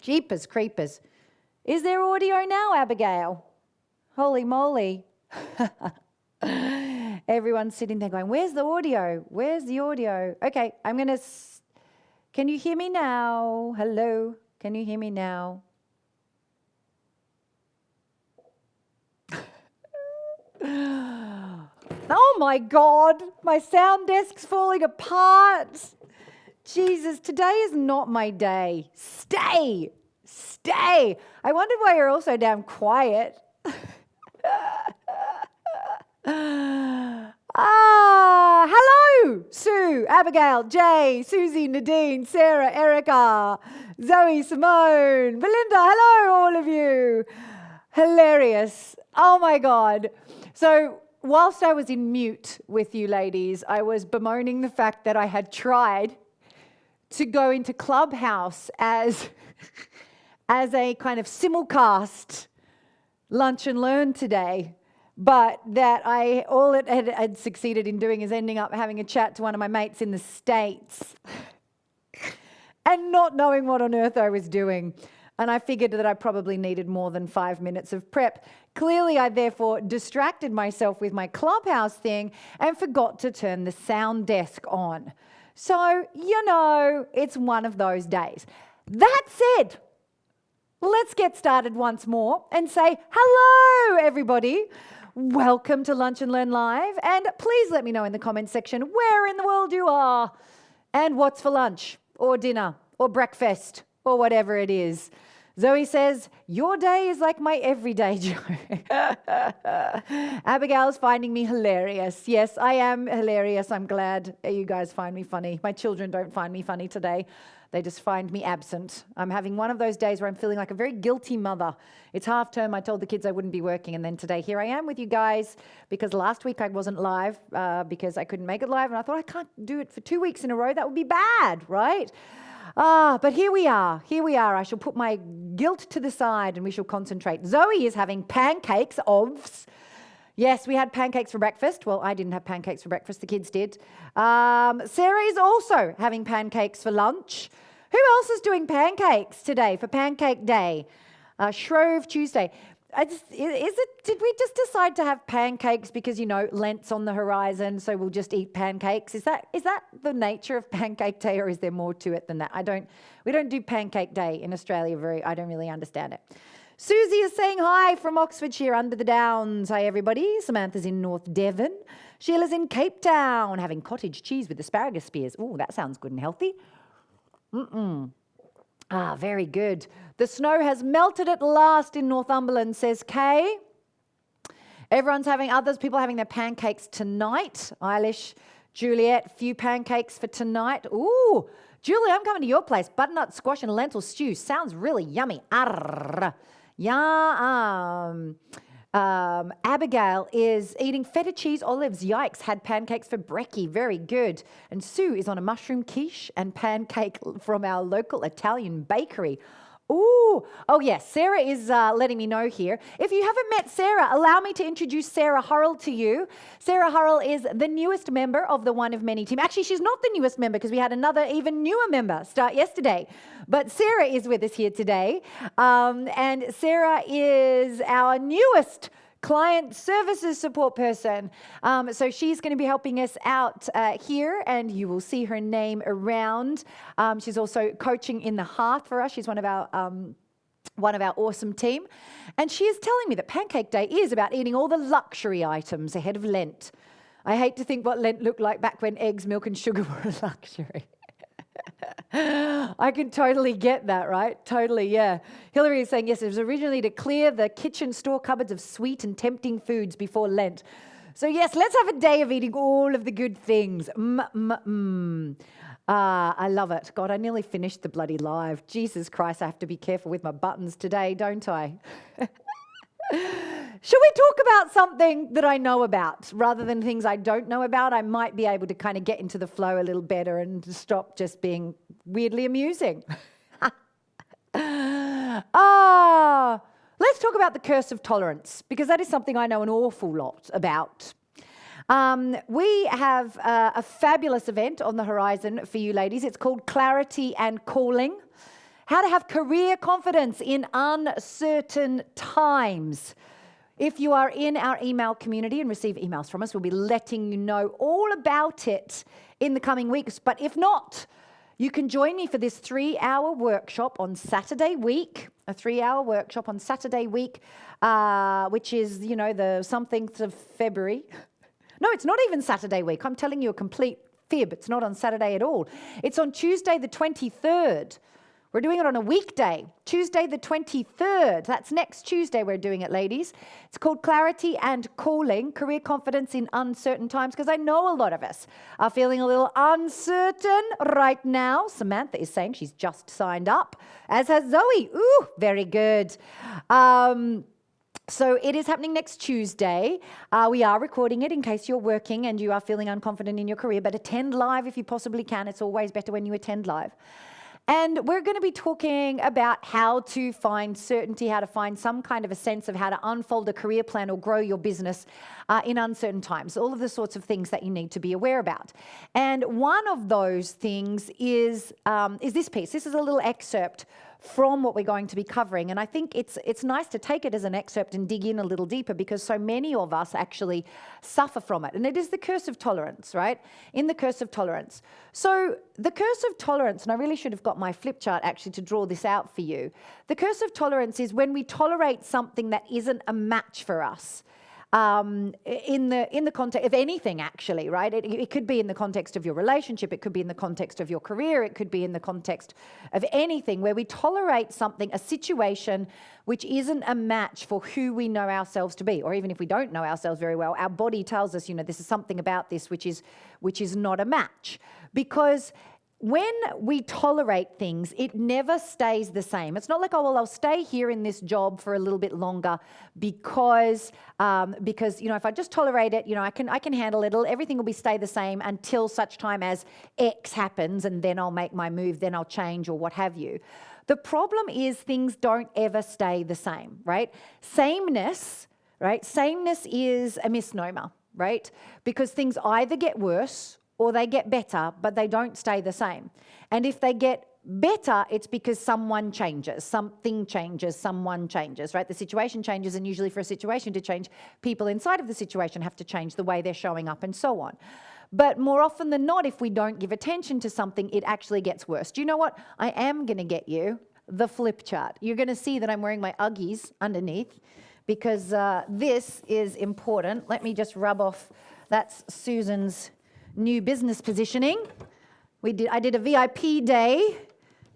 Jeepers creepers. Is there audio now, Abigail? Holy moly. Everyone's sitting there going, where's the audio? Where's the audio? Okay, I'm going to... Can you hear me now? Hello? Can you hear me now? Oh my God, my sound desk's falling apart. Jesus, today is not my day. Stay. I wondered why you're all so damn quiet. Hello, Sue, Abigail, Jay, Susie, Nadine, Sarah, Erica, Zoe, Simone, Belinda, hello, all of you. Hilarious. Oh my God. So whilst I was in mute with you ladies, I was bemoaning the fact that I had tried to go into Clubhouse as a kind of simulcast lunch and learn today, but that all it had succeeded in doing is ending up having a chat to one of my mates in the States and not knowing what on earth I was doing. And I figured that I probably needed more than 5 minutes of prep. Clearly, I therefore distracted myself with my Clubhouse thing and forgot to turn the sound desk on. So, it's one of those days. That said, let's get started once more and say hello, everybody. Welcome to Lunch and Learn Live. And please let me know in the comments section where in the world you are and what's for lunch or dinner or breakfast or whatever it is. Zoe says, your day is like my everyday joke. Abigail's finding me hilarious. Yes, I am hilarious. I'm glad you guys find me funny. My children don't find me funny today. They just find me absent. I'm having one of those days where I'm feeling like a very guilty mother. It's half term. I told the kids I wouldn't be working. And then today, here I am with you guys because last week I wasn't live because I couldn't make it live. And I thought I can't do it for 2 weeks in a row. That would be bad, right? But here we are. I shall put my guilt to the side and we shall concentrate. Zoe is having pancakes. Yes, we had pancakes for breakfast. Well, I didn't have pancakes for breakfast. The kids did. Sarah is also having pancakes for lunch. Who else is doing pancakes today for Pancake Day? Shrove Tuesday. Did we just decide to have pancakes because, Lent's on the horizon, so we'll just eat pancakes? Is that the nature of Pancake Day, or is there more to it than that? We don't do Pancake Day in Australia I don't really understand it. Susie is saying hi from Oxfordshire under the Downs. Hi, everybody. Samantha's in North Devon. Sheila's in Cape Town having cottage cheese with asparagus spears. Ooh, that sounds good and healthy. Very good. The snow has melted at last in Northumberland, says Kay. People having their pancakes tonight. Eilish, Juliet, few pancakes for tonight. Ooh, Julie, I'm coming to your place. Butternut squash and lentil stew. Sounds really yummy. Arr. Yeah. Abigail is eating feta cheese olives. Yikes, had pancakes for brekkie. Very good. And Sue is on a mushroom quiche and pancake from our local Italian bakery. Ooh. Oh, yes. Sarah is letting me know here. If you haven't met Sarah, allow me to introduce Sarah Hurrell to you. Sarah Hurrell is the newest member of the One of Many team. Actually, she's not the newest member because we had another even newer member start yesterday. But Sarah is with us here today. And Sarah is our newest client services support person. So she's going to be helping us out here, and you will see her name around. She's also coaching in the hearth for us. She's one of our awesome team. And she is telling me that Pancake Day is about eating all the luxury items ahead of Lent. I hate to think what Lent looked like back when eggs, milk and sugar were a luxury. I can totally get that, right? Totally, yeah. Hillary is saying, yes, it was originally to clear the kitchen store cupboards of sweet and tempting foods before Lent. So yes, let's have a day of eating all of the good things. I love it. God, I nearly finished the bloody live. Jesus Christ, I have to be careful with my buttons today, don't I? Should we talk about something that I know about rather than things I don't know about? I might be able to kind of get into the flow a little better and stop just being weirdly amusing. Let's talk about the curse of tolerance, because that is something I know an awful lot about. We have a fabulous event on the horizon for you ladies. It's called Clarity and Calling. how to have career confidence in uncertain times. If you are in our email community and receive emails from us, we'll be letting you know all about it in the coming weeks. But if not, you can join me for this 3-hour workshop on Saturday week, a 3-hour workshop on Saturday week, which is, the something of February. No, it's not even Saturday week. I'm telling you a complete fib. It's not on Saturday at all. It's on Tuesday the 23rd. We're doing it on a weekday, Tuesday the 23rd. That's next Tuesday we're doing it, ladies. It's called Clarity and Calling, Career Confidence in Uncertain Times, because I know a lot of us are feeling a little uncertain right now. Samantha is saying she's just signed up, as has Zoe. Ooh, very good. So it is happening next Tuesday. We are recording it in case you're working and you are feeling unconfident in your career, but attend live if you possibly can. It's always better when you attend live. And we're going to be talking about how to find certainty, how to find some kind of a sense of how to unfold a career plan or grow your business in uncertain times, all of the sorts of things that you need to be aware about. And one of those things is this piece. This is a little excerpt from what we're going to be covering. And I think it's nice to take it as an excerpt and dig in a little deeper, because so many of us actually suffer from it. And it is the curse of tolerance, right? In the curse of tolerance. So the curse of tolerance, and I really should have got my flip chart actually to draw this out for you. The curse of tolerance is when we tolerate something that isn't a match for us. In the context of anything, actually, right? It could be in the context of your relationship, it could be in the context of your career, it could be in the context of anything where we tolerate something, a situation which isn't a match for who we know ourselves to be. Or even if we don't know ourselves very well, our body tells us, this is something about this which is not a match. Because when we tolerate things, it never stays the same. It's not like, oh, well, I'll stay here in this job for a little bit longer because if I just tolerate it, I can handle it. Everything will stay the same until such time as X happens, and then I'll make my move, then I'll change or what have you. The problem is things don't ever stay the same, right? Sameness, right? Sameness is a misnomer, right? Because things either get worse or they get better, but they don't stay the same. And if they get better, it's because someone changes, something changes, someone changes, right? The situation changes, and usually for a situation to change, people inside of the situation have to change the way they're showing up and so on. But more often than not, if we don't give attention to something, it actually gets worse. Do you know what? I am going to get you the flip chart. You're going to see that I'm wearing my Uggies underneath, because this is important. Let me just rub off. That's Susan's new business positioning. I did a VIP day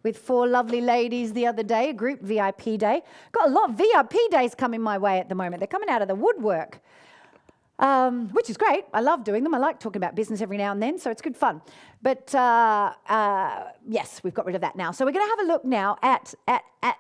with 4 lovely ladies the other day, a group VIP day. Got a lot of VIP days coming my way at the moment. They're coming out of the woodwork, which is great. I love doing them. I like talking about business every now and then, so it's good fun. But yes, we've got rid of that now. So we're going to have a look now at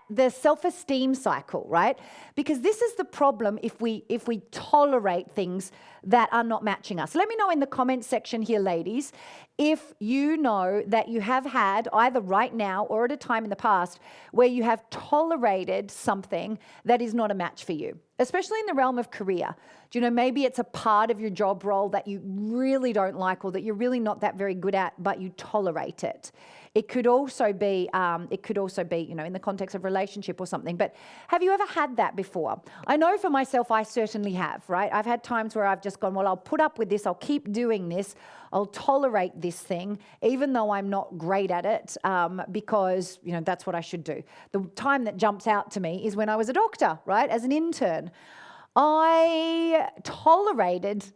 the self-esteem cycle, right? Because this is the problem if we tolerate things that are not matching us. Let me know in the comments section here, ladies, if you know that you have had either right now or at a time in the past where you have tolerated something that is not a match for you, especially in the realm of career. Do you know, maybe it's a part of your job role that you really don't like or that you're really not that very good at, but you tolerate it. It could also be, in the context of relationship or something. But have you ever had that before? I know for myself, I certainly have, right? I've had times where I've just gone, well, I'll put up with this. I'll keep doing this. I'll tolerate this thing, even though I'm not great at it, because, that's what I should do. The time that jumps out to me is when I was a doctor, right? As an intern, I tolerated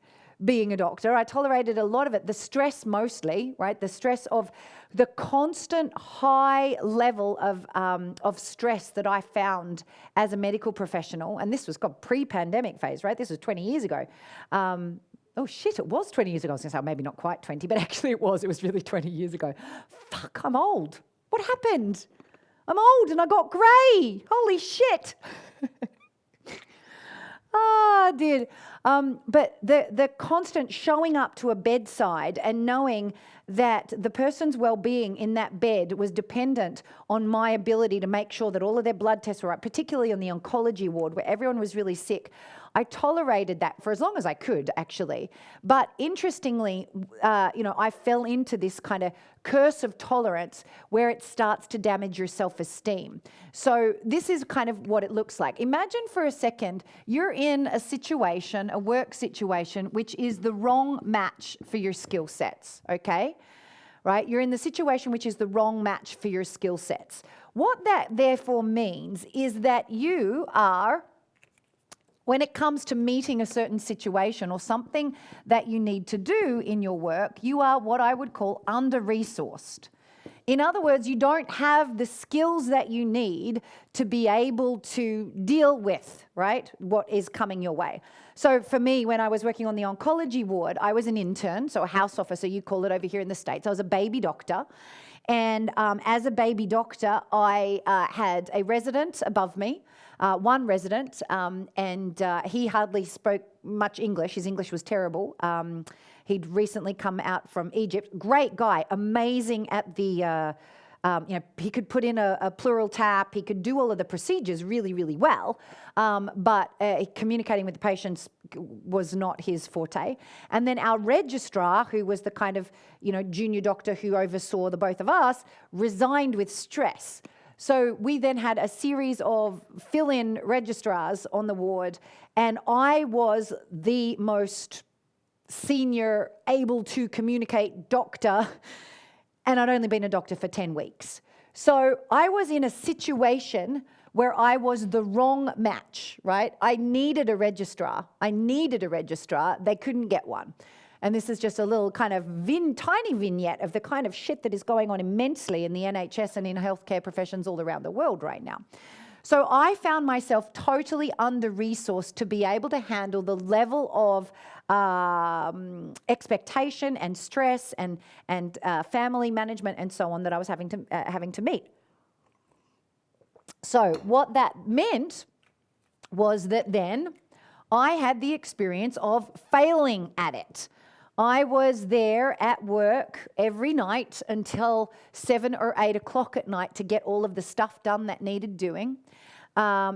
being a doctor. I tolerated a lot of it, the stress mostly, right? The stress of the constant high level of stress that I found as a medical professional. And this was pre-pandemic phase, right? This was 20 years ago. Oh shit, it was 20 years ago. I was going to say maybe not quite 20, but actually it was really 20 years ago. Fuck, I'm old. What happened? I'm old and I got grey. Holy shit. Ah, dude. But the constant showing up to a bedside and knowing that the person's well-being in that bed was dependent on my ability to make sure that all of their blood tests were right, particularly on the oncology ward where everyone was really sick. I tolerated that for as long as I could, actually. But interestingly, I fell into this kind of curse of tolerance where it starts to damage your self-esteem. So this is kind of what it looks like. Imagine for a second, you're in a situation, a work situation, which is the wrong match for your skill sets, okay? Right? You're in the situation which is the wrong match for your skill sets. What that therefore means is that you are, when it comes to meeting a certain situation or something that you need to do in your work, you are what I would call under-resourced. In other words, you don't have the skills that you need to be able to deal with, right, what is coming your way. So for me, when I was working on the oncology ward, I was an intern, so a house officer, you call it over here in the States. I was a baby doctor. And as a baby doctor, I had a resident above me, one resident, and he hardly spoke much English. His English was terrible. He'd recently come out from Egypt. Great guy, amazing at the, he could put in a pleural tap. He could do all of the procedures really, really well. But communicating with the patients was not his forte. And then our registrar, who was the kind of, junior doctor who oversaw the both of us, resigned with stress. So we then had a series of fill-in registrars on the ward, and I was the most senior, able to communicate doctor, and I'd only been a doctor for 10 weeks. So I was in a situation where I was the wrong match, right? I needed a registrar. They couldn't get one. And this is just a little kind of tiny vignette of the kind of shit that is going on immensely in the NHS and in healthcare professions all around the world right now. So I found myself totally under-resourced to be able to handle the level of expectation and stress and family management and so on that I was having to meet. So what that meant was that then I had the experience of failing at it. I was there at work every night until 7 or 8 o'clock at night to get all of the stuff done that needed doing.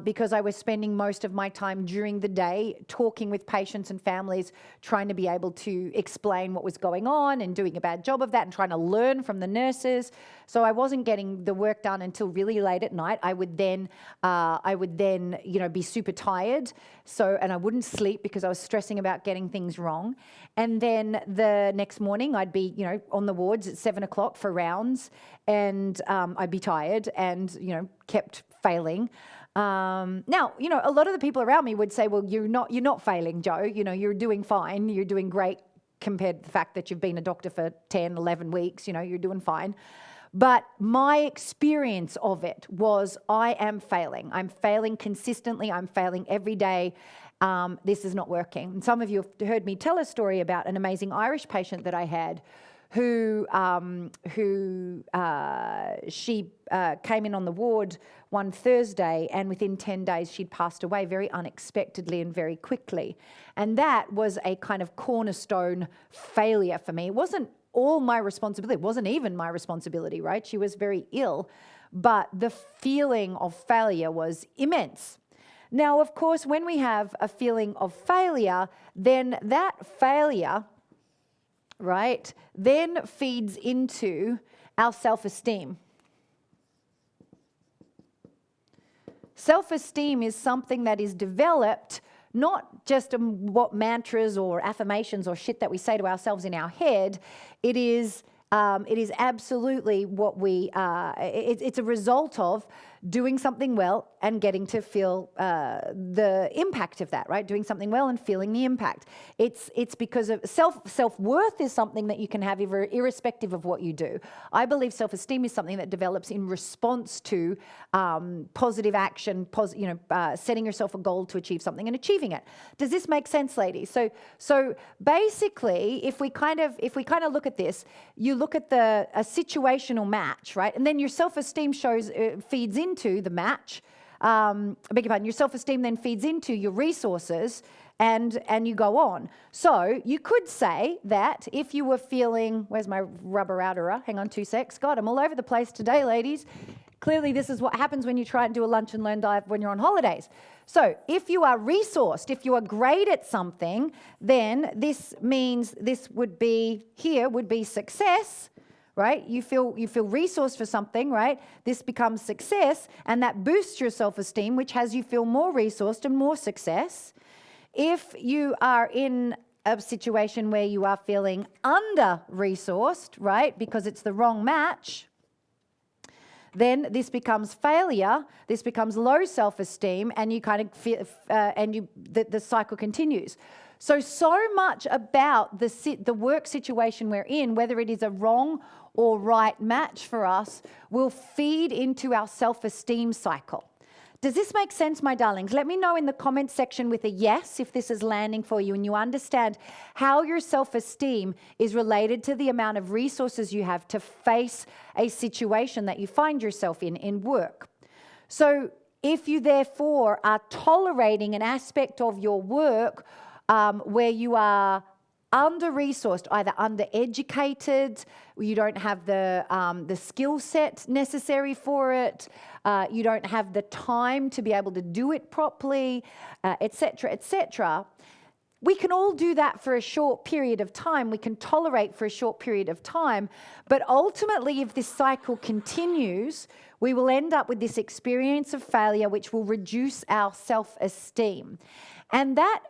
Because I was spending most of my time during the day talking with patients and families, trying to be able to explain what was going on and doing a bad job of that and trying to learn from the nurses. So I wasn't getting the work done until really late at night. I would then, be super tired. And I wouldn't sleep because I was stressing about getting things wrong. And then the next morning I'd be, on the wards at 7 o'clock for rounds, and I'd be tired and, kept failing. Now, a lot of the people around me would say, well, you're not failing, Joe. You're doing fine. You're doing great compared to the fact that you've been a doctor for 10, 11 weeks. You're doing fine. But my experience of it was I am failing. I'm failing consistently. I'm failing every day. This is not working. And some of you have heard me tell a story about an amazing Irish patient that I had who she came in on the ward one Thursday, and within 10 days she'd passed away very unexpectedly and very quickly. And that was a kind of cornerstone failure for me. It wasn't all my responsibility. It wasn't even my responsibility, right? She was very ill, but the feeling of failure was immense. Now, of course, when we have a feeling of failure, then that failure, right, then feeds into our self-esteem. Self-esteem is something that is developed not just what mantras or affirmations or shit that we say to ourselves in our head. It is absolutely what it's a result of doing something well and getting to feel the impact of that, right? Doing something well and feeling the impact. It's because of self-worth is something that you can have irrespective of what you do. I believe self-esteem is something that develops in response to positive action, setting yourself a goal to achieve something and achieving it. Does this make sense, ladies? So basically, if we kind of look at this, you look at a situational match, right? And then your self-esteem feeds into the match. I beg your pardon. Your self-esteem then feeds into your resources, and you go on. So you could say that if you were feeling, where's my rubber outerer? Hang on 2 secs. God, I'm all over the place today, ladies. Clearly, this is what happens when you try and do a lunch and learn diet when you're on holidays. So if you are resourced, if you are great at something, then this means this would be, here would be success, right? You feel resourced for something, right? This becomes success, and that boosts your self-esteem, which has you feel more resourced and more success. If you are in a situation where you are feeling under-resourced, right, because it's the wrong match, then this becomes failure, this becomes low self-esteem, and you kind of feel, the cycle continues. So much about the work situation we're in, whether it is a wrong or right match for us, will feed into our self-esteem cycle. Does this make sense, my darlings? Let me know in the comments section with a yes if this is landing for you and you understand how your self-esteem is related to the amount of resources you have to face a situation that you find yourself in work. So if you therefore are tolerating an aspect of your work where you are under-resourced, either under-educated, you don't have the skill set necessary for it, you don't have the time to be able to do it properly, etc., etc. We can all do that for a short period of time. We can tolerate for a short period of time. But ultimately, if this cycle continues, we will end up with this experience of failure, which will reduce our self-esteem. And that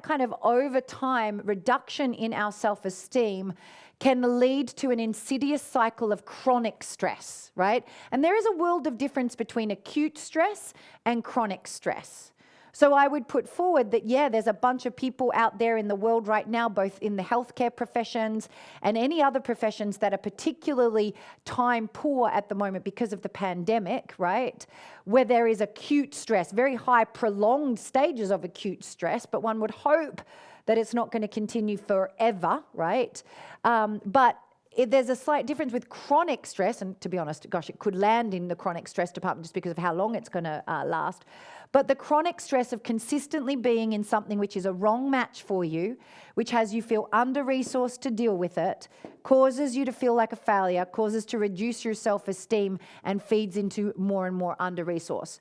kind of over time reduction in our self-esteem can lead to an insidious cycle of chronic stress, right? And there is a world of difference between acute stress and chronic stress. So I would put forward that, yeah, there's a bunch of people out there in the world right now, both in the healthcare professions and any other professions that are particularly time poor at the moment because of the pandemic, right? Where there is acute stress, very high prolonged stages of acute stress, but one would hope that it's not going to continue forever, right? But there's a slight difference with chronic stress, and to be honest, gosh, it could land in the chronic stress department just because of how long it's going to last. But the chronic stress of consistently being in something which is a wrong match for you, which has you feel under-resourced to deal with it, causes you to feel like a failure, causes to reduce your self-esteem, and feeds into more and more under-resource.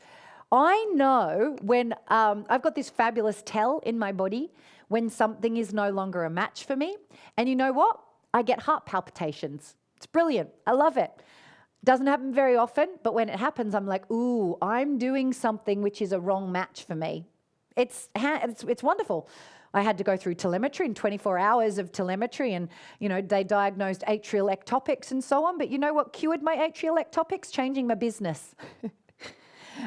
I know when I've got this fabulous tell in my body when something is no longer a match for me. And you know what? I get heart palpitations. It's brilliant. I love it. Doesn't happen very often, but when it happens, I'm like, ooh, I'm doing something which is a wrong match for me. It's wonderful. I had to go through telemetry and 24 hours of telemetry, and they diagnosed atrial ectopics and so on. But you know what cured my atrial ectopics? Changing my business.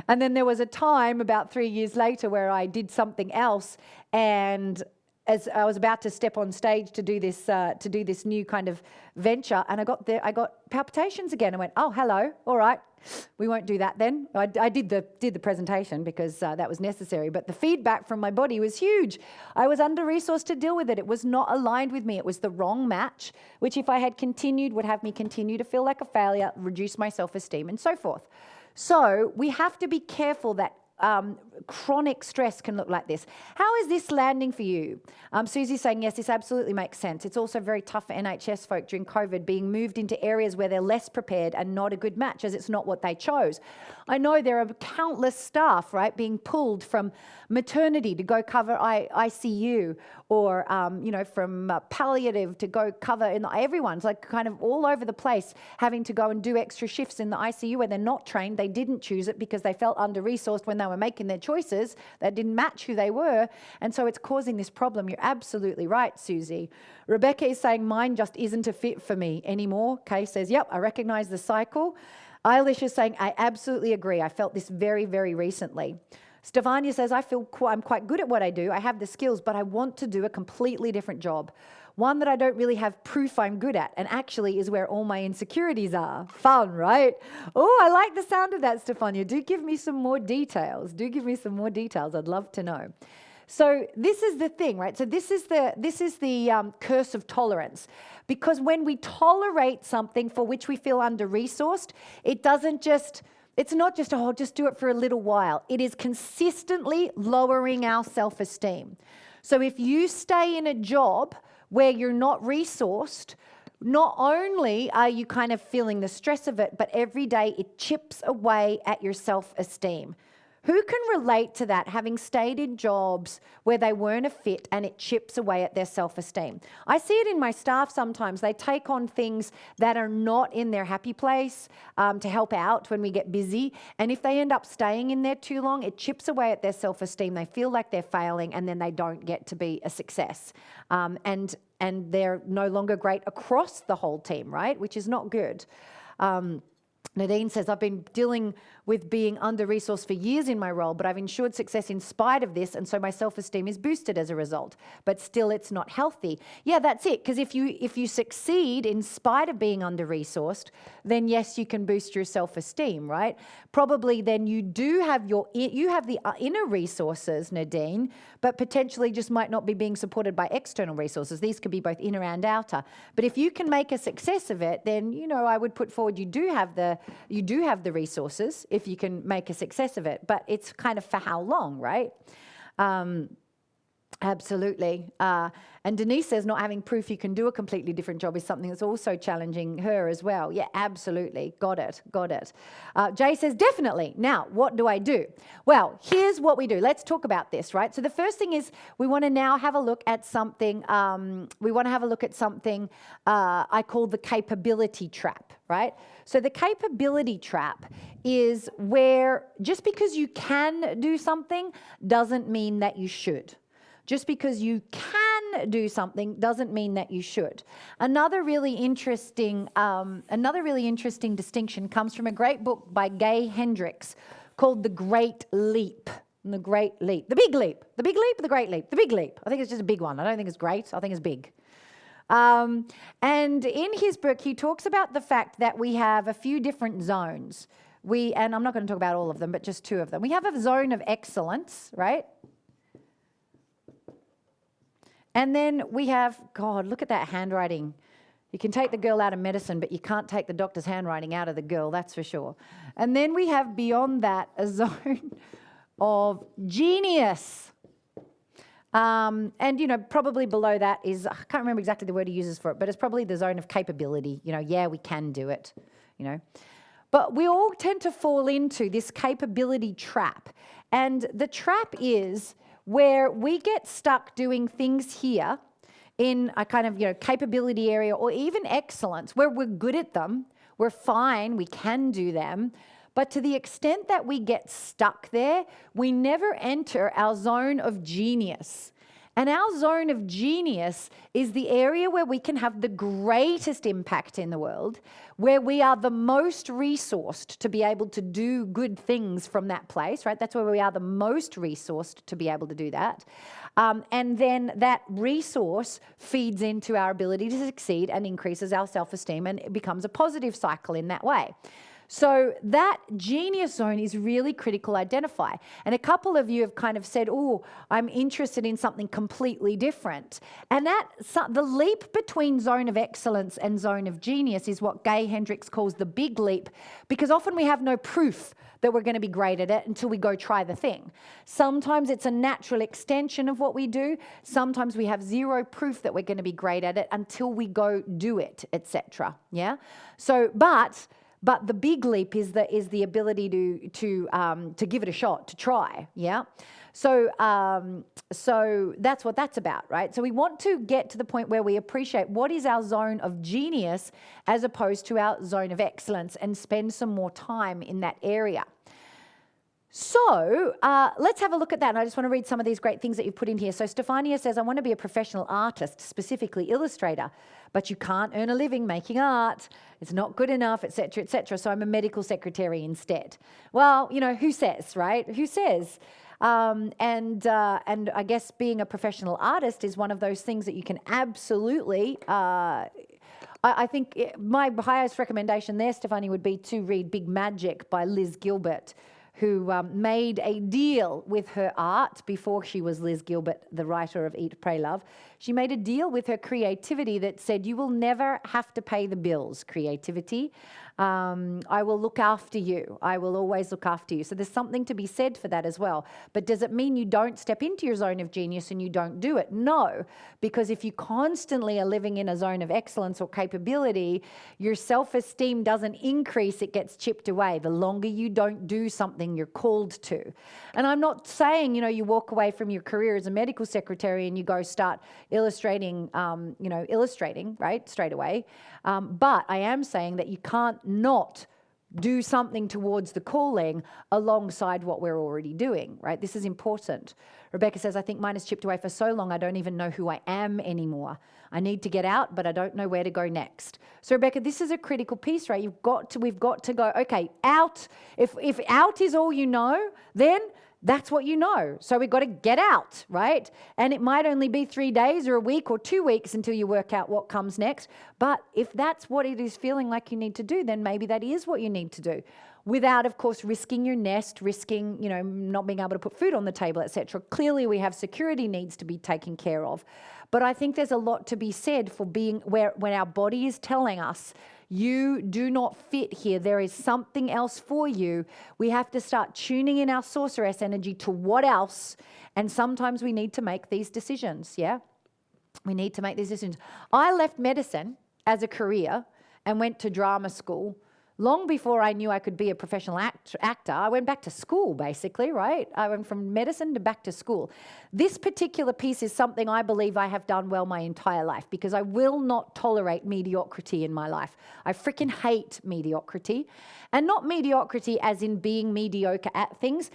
And then there was a time about 3 years later where I did something else, and as I was about to step on stage to do this new kind of venture, and I got palpitations again. I went, oh, hello, all right, we won't do that then. I did the presentation because that was necessary, but the feedback from my body was huge. I was under-resourced to deal with it. It was not aligned with me. It was the wrong match, which if I had continued would have me continue to feel like a failure, reduce my self-esteem, and so forth. So we have to be careful that chronic stress can look like this. How is this landing for you? Susie's saying, yes, this absolutely makes sense. It's also very tough for NHS folk during COVID being moved into areas where they're less prepared and not a good match as it's not what they chose. I know there are countless staff, right, being pulled from maternity to go cover ICU or, from palliative to go cover, everyone's like kind of all over the place having to go and do extra shifts in the ICU where they're not trained. They didn't choose it because they felt under-resourced when they were making their choices that didn't match who they were, and so it's causing this problem. You're absolutely right, Susie. Rebecca is saying, mine just isn't a fit for me anymore. Kay says, yep, I recognize the cycle. Eilish is saying, I absolutely agree. I felt this very, very recently. Stefania says, I'm quite good at what I do. I have the skills, but I want to do a completely different job. One that I don't really have proof I'm good at, and actually is where all my insecurities are. Fun, right? Oh, I like the sound of that, Stefania. Do give me some more details. I'd love to know. So this is the thing, right? So this is the curse of tolerance. Because when we tolerate something for which we feel under-resourced, it's not just, oh, I'll just do it for a little while. It is consistently lowering our self-esteem. So if you stay in a job where you're not resourced, not only are you kind of feeling the stress of it, but every day it chips away at your self-esteem. Who can relate to that, having stayed in jobs where they weren't a fit and it chips away at their self-esteem? I see it in my staff sometimes. They take on things that are not in their happy place to help out when we get busy. And if they end up staying in there too long, it chips away at their self-esteem. They feel like they're failing and then they don't get to be a success. And they're no longer great across the whole team, right? Which is not good. Nadine says, I've been dealing with being under-resourced for years in my role, but I've ensured success in spite of this, and so my self-esteem is boosted as a result. But still, it's not healthy. Yeah, that's it. Because if you succeed in spite of being under-resourced, then yes, you can boost your self-esteem, right? Probably then you have the inner resources, Nadine, but potentially just might not be being supported by external resources. These could be both inner and outer. But if you can make a success of it, then I would put forward you do have the resources if you can make a success of it. But it's kind of for how long, right? Absolutely. And Denise says not having proof you can do a completely different job is something that's also challenging her as well. Yeah, absolutely. Got it. Jay says, definitely. Now, what do I do? Well, here's what we do. Let's talk about this, right? So the first thing is we want to now have a look at something. I call the capability trap, right? So the capability trap is where just because you can do something doesn't mean that you should. Just because you can do something doesn't mean that you should. Another really interesting distinction comes from a great book by Gay Hendricks called The Great Leap. The Great Leap. The Big Leap. The Big Leap or the Great Leap? The Big Leap. I think it's just a big one. I don't think it's great. I think it's big. And in his book, he talks about the fact that we have a few different zones. And I'm not going to talk about all of them, but just two of them. We have a zone of excellence, right? And then we have, God, look at that handwriting. You can take the girl out of medicine, but you can't take the doctor's handwriting out of the girl, that's for sure. And then we have beyond that a zone of genius. And, probably below that is, I can't remember exactly the word he uses for it, but it's probably the zone of capability. Yeah, we can do it, But we all tend to fall into this capability trap. And the trap is where we get stuck doing things here in a kind of, capability area or even excellence, where we're good at them, we're fine, we can do them, but to the extent that we get stuck there, we never enter our zone of genius. And our zone of genius is the area where we can have the greatest impact in the world, where we are the most resourced to be able to do good things from that place, right? That's where we are the most resourced to be able to do that. And then that resource feeds into our ability to succeed and increases our self-esteem, and it becomes a positive cycle in that way. So that genius zone is really critical to identify. And a couple of you have kind of said, oh, I'm interested in something completely different. And the leap between zone of excellence and zone of genius is what Gay Hendricks calls the big leap, because often we have no proof that we're going to be great at it until we go try the thing. Sometimes it's a natural extension of what we do. Sometimes we have zero proof that we're going to be great at it until we go do it, etc. Yeah. So, but the big leap is the ability to give it a shot, to try, yeah? So that's what that's about, right? So we want to get to the point where we appreciate what is our zone of genius as opposed to our zone of excellence and spend some more time in that area. So let's have a look at that. And I just want to read some of these great things that you've put in here. So Stefania says, I want to be a professional artist, specifically illustrator, but you can't earn a living making art. It's not good enough, et cetera, so I'm a medical secretary instead. Well, who says, right? Who says? And I guess being a professional artist is one of those things that you can absolutely... I think my highest recommendation there, Stefania, would be to read Big Magic by Liz Gilbert, who made a deal with her art before she was Liz Gilbert, the writer of Eat, Pray, Love. She made a deal with her creativity that said, you will never have to pay the bills, creativity. I will look after you. I will always look after you. So there's something to be said for that as well. But does it mean you don't step into your zone of genius and you don't do it? No, because if you constantly are living in a zone of excellence or capability, your self-esteem doesn't increase, it gets chipped away. The longer you don't do something you're called to. And I'm not saying, you walk away from your career as a medical secretary and you go start illustrating, right, straight away. But I am saying that you can't not do something towards the calling alongside what we're already doing, right? This is important. Rebecca says, I think mine is chipped away for so long, I don't even know who I am anymore. I need to get out, but I don't know where to go next. So Rebecca, this is a critical piece, right? We've got to go, okay, out. If out is all you know, then that's what you know. So we've got to get out, right? And it might only be 3 days or a week or 2 weeks until you work out what comes next. But if that's what it is feeling like you need to do, then maybe that is what you need to do. Without, of course, risking your nest, risking, not being able to put food on the table, etc. Clearly, we have security needs to be taken care of. But I think there's a lot to be said for being when our body is telling us, you do not fit here. There is something else for you. We have to start tuning in our sorceress energy to what else. And sometimes we need to make these decisions, yeah? We need to make these decisions. I left medicine as a career and went to drama school. Long before I knew I could be a professional actor, I went back to school, basically, right? I went from medicine to back to school. This particular piece is something I believe I have done well my entire life because I will not tolerate mediocrity in my life. I freaking hate mediocrity. And not mediocrity as in being mediocre at things.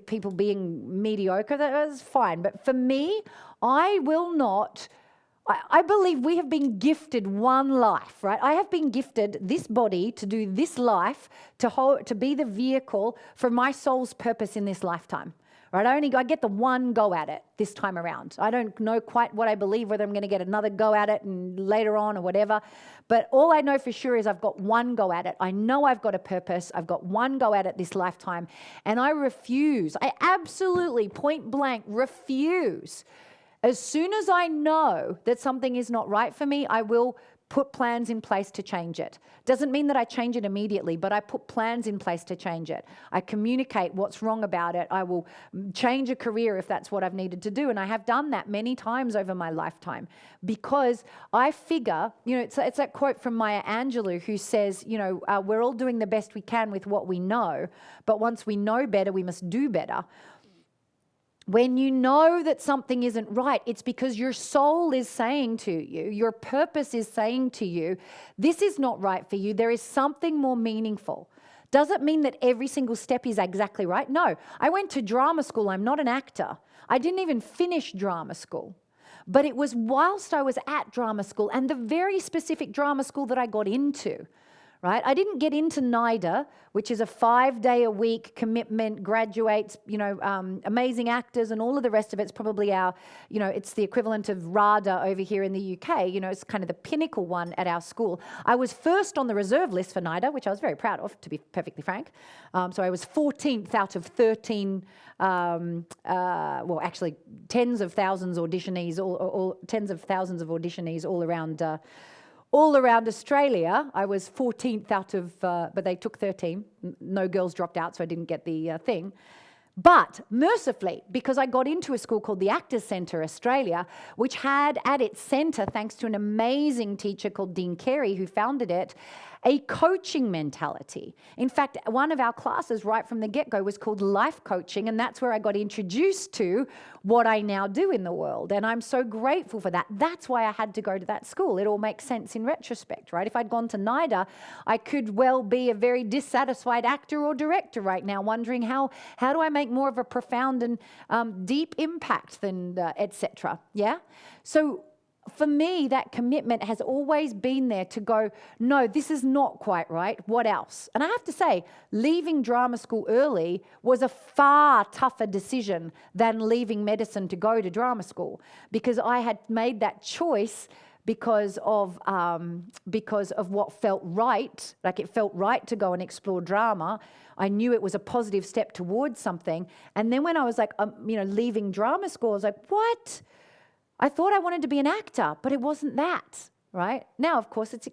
People being mediocre, that's fine. But for me, I will not... I believe we have been gifted one life, right? I have been gifted this body to do this life, to be the vehicle for my soul's purpose in this lifetime, right? I get the one go at it this time around. I don't know quite what I believe, whether I'm going to get another go at it and later on or whatever. But all I know for sure is I've got one go at it. I know I've got a purpose. I've got one go at it this lifetime. And I absolutely point blank refuse. As soon as I know that something is not right for me, I will put plans in place to change it. Doesn't mean that I change it immediately, but I put plans in place to change it. I communicate what's wrong about it. I will change a career if that's what I've needed to do. And I have done that many times over my lifetime because I figure, it's that quote from Maya Angelou who says, we're all doing the best we can with what we know, but once we know better, we must do better. When you know that something isn't right, it's because your soul is saying to you, your purpose is saying to you, this is not right for you. There is something more meaningful. Does it mean that every single step is exactly right? No. I went to drama school. I'm not an actor. I didn't even finish drama school. But it was whilst I was at drama school and the very specific drama school that I got into. Right? I didn't get into NIDA, which is a 5-day-a-week commitment, graduates, amazing actors and all of the rest of it. It's probably it's the equivalent of RADA over here in the UK. It's kind of the pinnacle one at our school. I was first on the reserve list for NIDA, which I was very proud of, to be perfectly frank. So I was 14th out of 13, actually tens of thousands auditionees, tens of thousands of auditionees all around Australia. I was 14th out of, but they took 13. No girls dropped out, so I didn't get the thing. But mercifully, because I got into a school called the Actors Centre Australia, which had at its centre, thanks to an amazing teacher called Dean Carey, who founded it, a coaching mentality. In fact, one of our classes right from the get-go was called life coaching, and that's where I got introduced to what I now do in the world. And I'm so grateful for that. That's why I had to go to that school. It all makes sense in retrospect, right? If I'd gone to NIDA, I could well be a very dissatisfied actor or director right now, wondering how do I make more of a profound and deep impact than etc. Yeah? So for me, that commitment has always been there to go, no, this is not quite right. What else? And I have to say, leaving drama school early was a far tougher decision than leaving medicine to go to drama school, because I had made that choice because of what felt right. Like, it felt right to go and explore drama. I knew it was a positive step towards something. And then when I was like, leaving drama school, I was like, what? I thought I wanted to be an actor, but it wasn't that, right? Now, of course, it's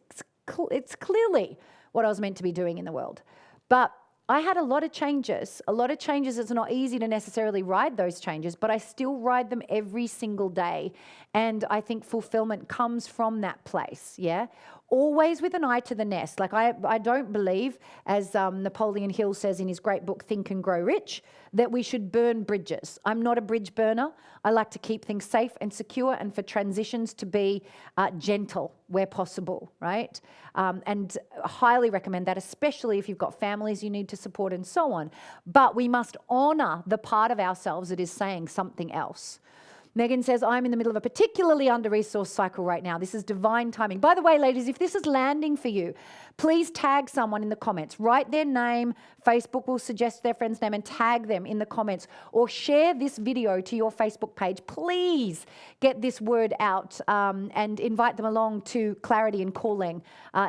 it's clearly what I was meant to be doing in the world. But I had a lot of changes. It's not easy to necessarily ride those changes, but I still ride them every single day. And I think fulfillment comes from that place, yeah? Always with an eye to the nest. Like I don't believe, as Napoleon Hill says in his great book, Think and Grow Rich, that we should burn bridges. I'm not a bridge burner. I like to keep things safe and secure, and for transitions to be gentle where possible, right? And highly recommend that, especially if you've got families you need to support and so on. But we must honor the part of ourselves that is saying something else. Megan says, I'm in the middle of a particularly under-resourced cycle right now. This is divine timing. By the way, ladies, if this is landing for you, please tag someone in the comments. Write their name. Facebook will suggest their friend's name and tag them in the comments. Or share this video to your Facebook page. Please get this word out and invite them along to Clarity and Calling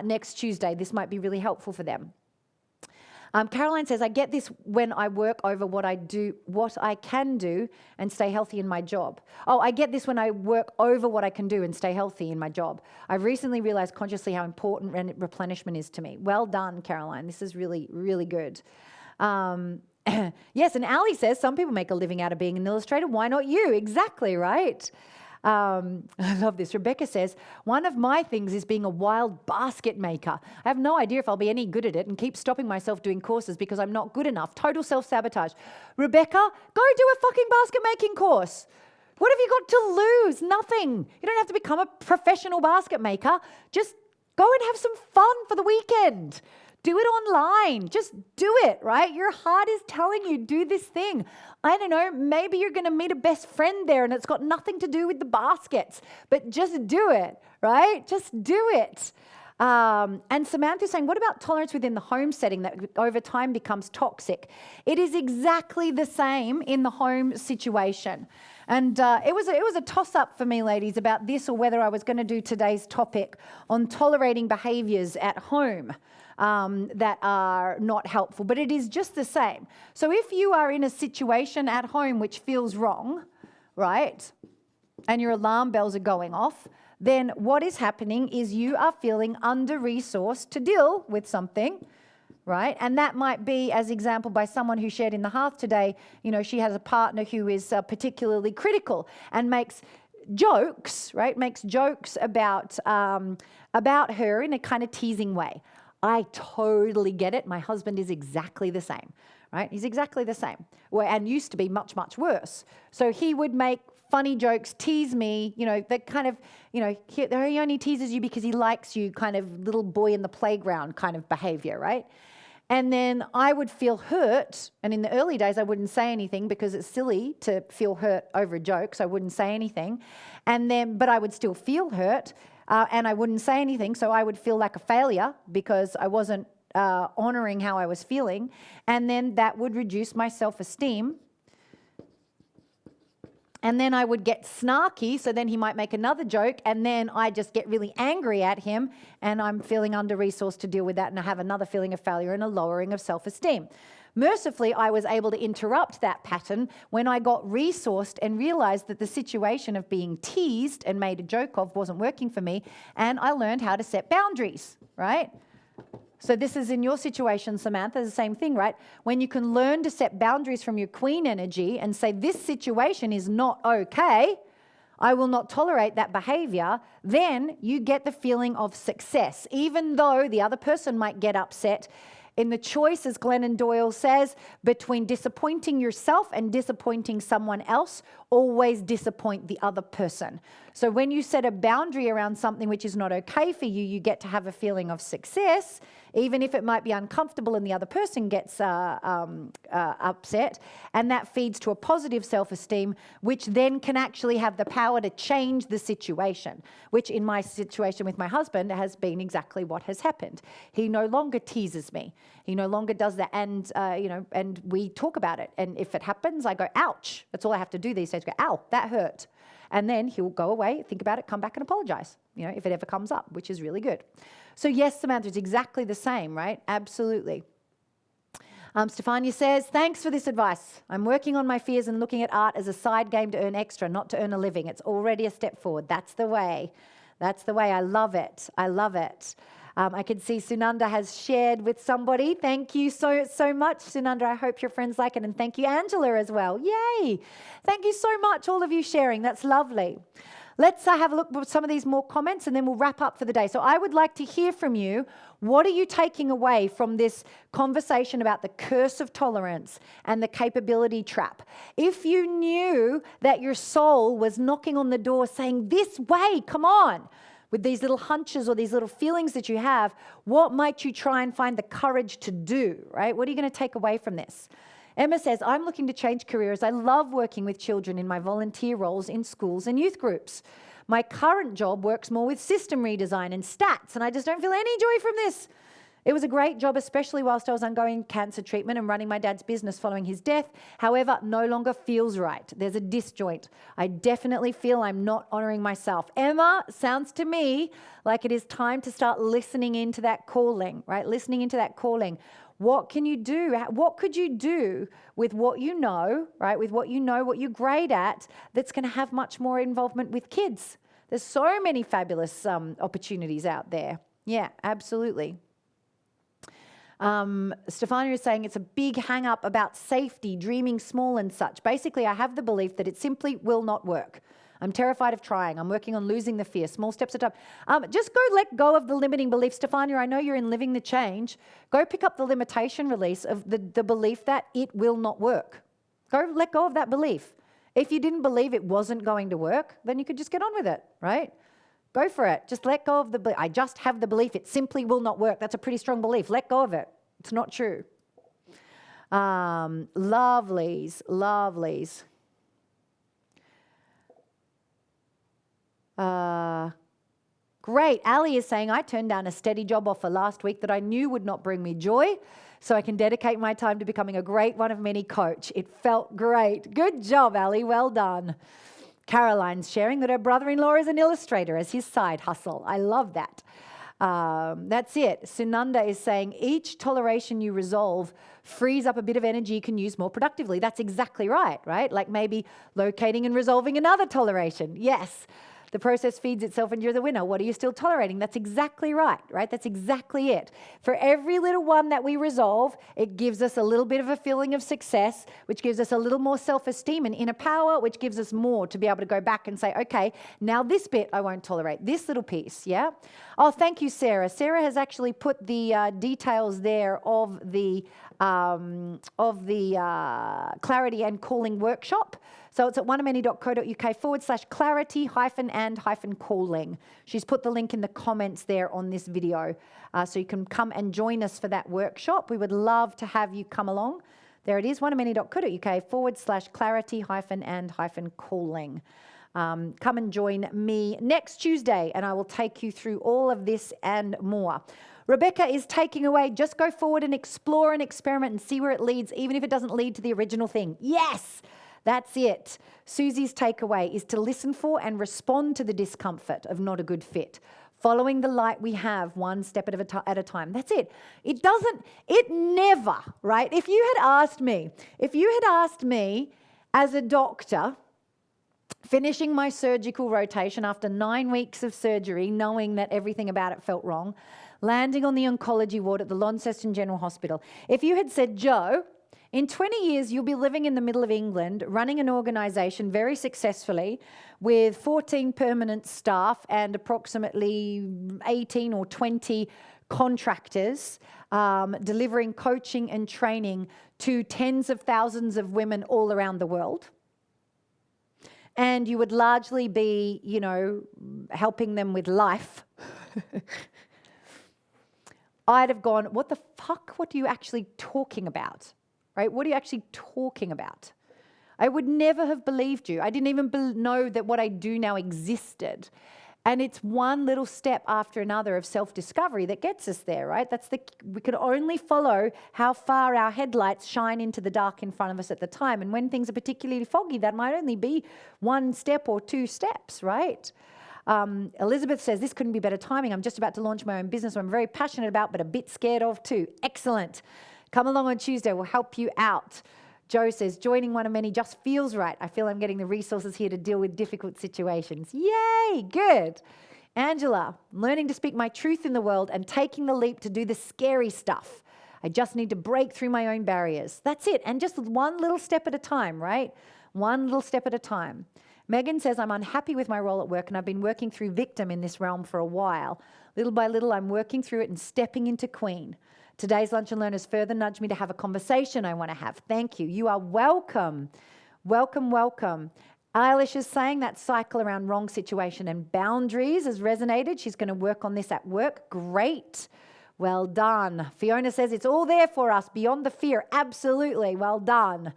next Tuesday. This might be really helpful for them. Caroline says, I get this when I work over what I can do and stay healthy in my job. Oh, I get this when I work over what I can do and stay healthy in my job. I've recently realized consciously how important replenishment is to me. Well done, Caroline. This is really, really good. Yes, and Ali says, some people make a living out of being an illustrator. Why not you? Exactly, right? I love this. Rebecca says, one of my things is being a wild basket maker. I have no idea if I'll be any good at it and keep stopping myself doing courses because I'm not good enough. Total self-sabotage. Rebecca, go do a fucking basket making course. What have you got to lose? Nothing. You don't have to become a professional basket maker. Just go and have some fun for the weekend. Do it online. Just do it, right? Your heart is telling you, do this thing. I don't know, maybe you're going to meet a best friend there and it's got nothing to do with the baskets, but just do it, right? Just do it. And Samantha's saying, what about tolerance within the home setting that over time becomes toxic? It is exactly the same in the home situation. And it was a toss-up for me, ladies, about this or whether I was going to do today's topic on tolerating behaviours at home that are not helpful. But it is just the same. So if you are in a situation at home which feels wrong, right, and your alarm bells are going off, then what is happening is you are feeling under-resourced to deal with something, right? And that might be, as example, by someone who shared in the Hearth today, you know, she has a partner who is particularly critical and makes jokes, right? Makes jokes about her in a kind of teasing way. I totally get it. My husband is exactly the same, right? He's exactly the same, and used to be much, much worse. So he would make funny jokes, tease me, you know, that kind of, you know, he only teases you because he likes you, kind of little boy in the playground kind of behavior, right? And then I would feel hurt, and in the early days I wouldn't say anything because it's silly to feel hurt over a joke, so I wouldn't say anything. But I would still feel hurt, and I wouldn't say anything, so I would feel like a failure because I wasn't honoring how I was feeling, and then that would reduce my self-esteem. And then I would get snarky, so then he might make another joke, and then I just get really angry at him, and I'm feeling under-resourced to deal with that, and I have another feeling of failure and a lowering of self-esteem. Mercifully, I was able to interrupt that pattern when I got resourced and realized that the situation of being teased and made a joke of wasn't working for me, and I learned how to set boundaries, right? So this is in your situation, Samantha, the same thing, right? When you can learn to set boundaries from your queen energy and say, this situation is not okay, I will not tolerate that behavior, then you get the feeling of success, even though the other person might get upset. In the choice, as Glennon Doyle says, between disappointing yourself and disappointing someone else, always disappoint the other person. So when you set a boundary around something which is not okay for you, you get to have a feeling of success, even if it might be uncomfortable and the other person gets upset. And that feeds to a positive self-esteem, which then can actually have the power to change the situation, which in my situation with my husband has been exactly what has happened. He no longer teases me. He no longer does that. And, and we talk about it. And if it happens, I go, ouch. That's all I have to do these days. Go, ow, that hurt. And then he'll go away, think about it, come back and apologize, if it ever comes up, which is really good. So yes, Samantha, it's exactly the same, right? Absolutely. Stefania says, thanks for this advice. I'm working on my fears and looking at art as a side game to earn extra, not to earn a living. It's already a step forward. That's the way. That's the way. I love it. I love it. I can see Sunanda has shared with somebody. Thank you so much, Sunanda. I hope your friends like it. And thank you, Angela, as well. Yay. Thank you so much, all of you sharing. That's lovely. Let's have a look at some of these more comments and then we'll wrap up for the day. So I would like to hear from you. What are you taking away from this conversation about the curse of tolerance and the capability trap? If you knew that your soul was knocking on the door saying, this way, come on, with these little hunches or these little feelings that you have, what might you try and find the courage to do, right? What are you going to take away from this? Emma says, I'm looking to change careers. I love working with children in my volunteer roles in schools and youth groups. My current job works more with system redesign and stats, and I just don't feel any joy from this. It was a great job, especially whilst I was undergoing cancer treatment and running my dad's business following his death. However, no longer feels right. There's a disjoint. I definitely feel I'm not honouring myself. Emma, sounds to me like it is time to start listening into that calling, right? Listening into that calling. What can you do? What could you do with what you know, right? With what you know, what you're great at, that's going to have much more involvement with kids. There's so many fabulous opportunities out there. Yeah, absolutely. Stefania is saying it's a big hang up about safety, dreaming small and such. Basically, I have the belief that it simply will not work. I'm terrified of trying. I'm working on losing the fear, small steps at a time. Just go let go of the limiting belief. Stefania, I know you're in Living the Change. Go pick up the limitation release of the belief that it will not work. Go let go of that belief. If you didn't believe it wasn't going to work, then you could just get on with it, right? Go for it. Just let go of the belief. I just have the belief it simply will not work. That's a pretty strong belief. Let go of it. It's not true. Lovelies. Great. Ali is saying, I turned down a steady job offer last week that I knew would not bring me joy, so I can dedicate my time to becoming a great one of many coach. It felt great. Good job, Ali. Well done. Caroline's sharing that her brother-in-law is an illustrator as his side hustle. I love that. That's it. Sunanda is saying each toleration you resolve frees up a bit of energy you can use more productively. That's exactly right? Like maybe locating and resolving another toleration. Yes. The process feeds itself and you're the winner. What are you still tolerating? That's exactly right? That's exactly it. For every little one that we resolve, it gives us a little bit of a feeling of success, which gives us a little more self-esteem and inner power, which gives us more to be able to go back and say, okay, now this bit I won't tolerate, this little piece, yeah? Oh, thank you, Sarah. Sarah has actually put the details there of the Clarity and Calling Workshop. So it's at oneofmany.co.uk/clarity-and-calling. She's put the link in the comments there on this video. So you can come and join us for that workshop. We would love to have you come along. There it is, oneofmany.co.uk/clarity-and-calling. Come and join me next Tuesday and I will take you through all of this and more. Rebecca is taking away, just go forward and explore and experiment and see where it leads, even if it doesn't lead to the original thing. Yes, that's it. Susie's takeaway is to listen for and respond to the discomfort of not a good fit. Following the light we have one step at a time. That's it. It never, right? If you had asked me as a doctor, finishing my surgical rotation after 9 weeks of surgery, knowing that everything about it felt wrong, landing on the oncology ward at the Launceston General Hospital. If you had said, Joe, in 20 years, you'll be living in the middle of England, running an organisation very successfully with 14 permanent staff and approximately 18 or 20 contractors, delivering coaching and training to tens of thousands of women all around the world. And you would largely be, helping them with life. I'd have gone, what the fuck? What are you actually talking about? Right? What are you actually talking about? I would never have believed you. I didn't even know that what I do now existed. And it's one little step after another of self-discovery that gets us there, right? We can only follow how far our headlights shine into the dark in front of us at the time. And when things are particularly foggy, that might only be one step or two steps, right? Elizabeth says, this couldn't be better timing. I'm just about to launch my own business I'm very passionate about, but a bit scared of too. Excellent. Come along on Tuesday. We'll help you out. Joe says, joining one of many just feels right. I feel I'm getting the resources here to deal with difficult situations. Yay, good. Angela, learning to speak my truth in the world and taking the leap to do the scary stuff. I just need to break through my own barriers. That's it. And just one little step at a time, right? One little step at a time. Megan says, I'm unhappy with my role at work and I've been working through victim in this realm for a while. Little by little, I'm working through it and stepping into queen. Today's Lunch and Learn has further nudged me to have a conversation I want to have. Thank you. You are welcome. Welcome, welcome. Eilish is saying that cycle around wrong situation and boundaries has resonated. She's going to work on this at work. Great. Well done. Fiona says it's all there for us beyond the fear. Absolutely. Well done.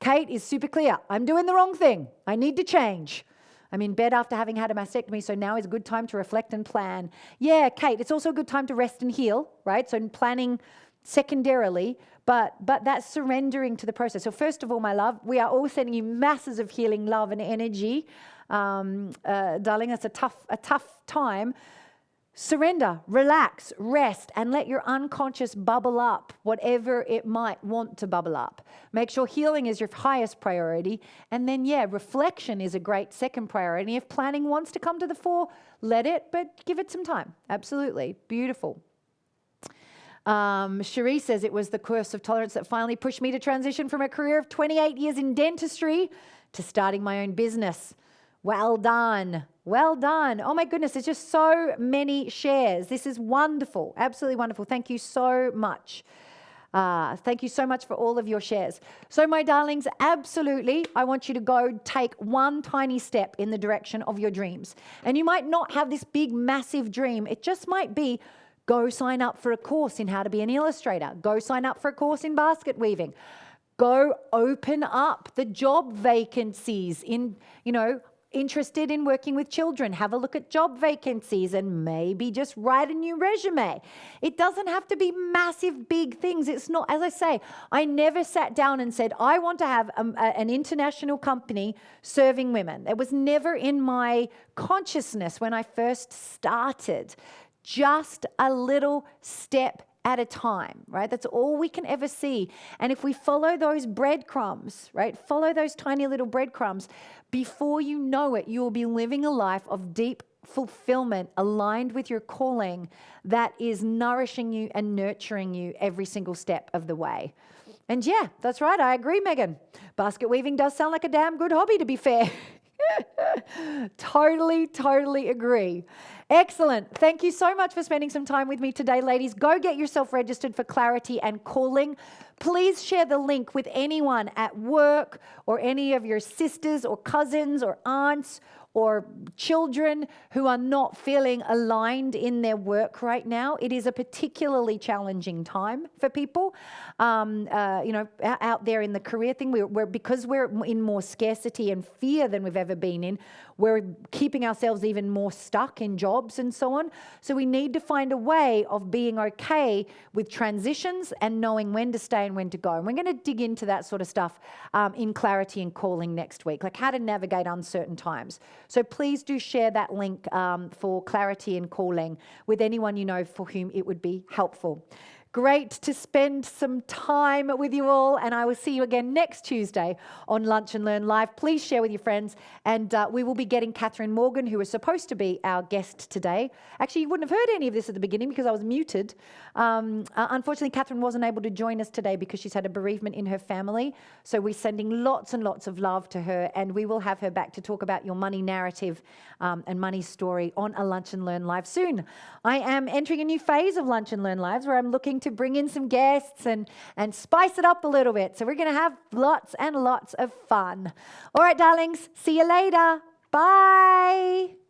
Kate is super clear. I'm doing the wrong thing. I need to change. I'm in bed after having had a mastectomy, so now is a good time to reflect and plan. Yeah, Kate, it's also a good time to rest and heal, right? So planning secondarily, but that's surrendering to the process. So first of all, my love, we are all sending you masses of healing, love, and energy. Darling, that's a tough time. Surrender, relax, rest, and let your unconscious bubble up, whatever it might want to bubble up. Make sure healing is your highest priority. And then, reflection is a great second priority. If planning wants to come to the fore, let it, but give it some time. Absolutely. Beautiful. Cherie says it was the course of tolerance that finally pushed me to transition from a career of 28 years in dentistry to starting my own business. Well done. Well done. Oh my goodness, there's just so many shares. This is wonderful. Absolutely wonderful. Thank you so much. Thank you so much for all of your shares. So my darlings, absolutely, I want you to go take one tiny step in the direction of your dreams. And you might not have this big, massive dream. It just might be go sign up for a course in how to be an illustrator. Go sign up for a course in basket weaving. Go open up the job vacancies in, interested in working with children, have a look at job vacancies and maybe just write a new resume. It doesn't have to be massive, big things. It's not, as I say, I never sat down and said, I want to have an international company serving women. It was never in my consciousness when I first started. Just a little step at a time, right? That's all we can ever see. And if we follow those breadcrumbs, right? Follow those tiny little breadcrumbs, before you know it, you will be living a life of deep fulfillment aligned with your calling that is nourishing you and nurturing you every single step of the way. And yeah, that's right. I agree, Megan. Basket weaving does sound like a damn good hobby, to be fair. Totally agree. Excellent. Thank you so much for spending some time with me today, ladies. Go get yourself registered for Clarity and Calling. Please share the link with anyone at work or any of your sisters or cousins or aunts or children who are not feeling aligned in their work right now. It is a particularly challenging time for people, out there in the career thing. Because we're in more scarcity and fear than we've ever been in, we're keeping ourselves even more stuck in jobs and so on. So we need to find a way of being okay with transitions and knowing when to stay and when to go. And we're going to dig into that sort of stuff in Clarity and Calling next week, like how to navigate uncertain times. So please do share that link for Clarity and Calling with anyone you know for whom it would be helpful. Great to spend some time with you all, and I will see you again next Tuesday on Lunch and Learn Live. Please share with your friends, and we will be getting Catherine Morgan, who is supposed to be our guest today. Actually, you wouldn't have heard any of this at the beginning because I was muted. Unfortunately, Catherine wasn't able to join us today because she's had a bereavement in her family, so we're sending lots and lots of love to her, and we will have her back to talk about your money narrative and money story on a Lunch and Learn Live soon. I am entering a new phase of Lunch and Learn Lives where I'm looking to bring in some guests and spice it up a little bit. So we're going to have lots and lots of fun. All right, darlings, see you later. Bye.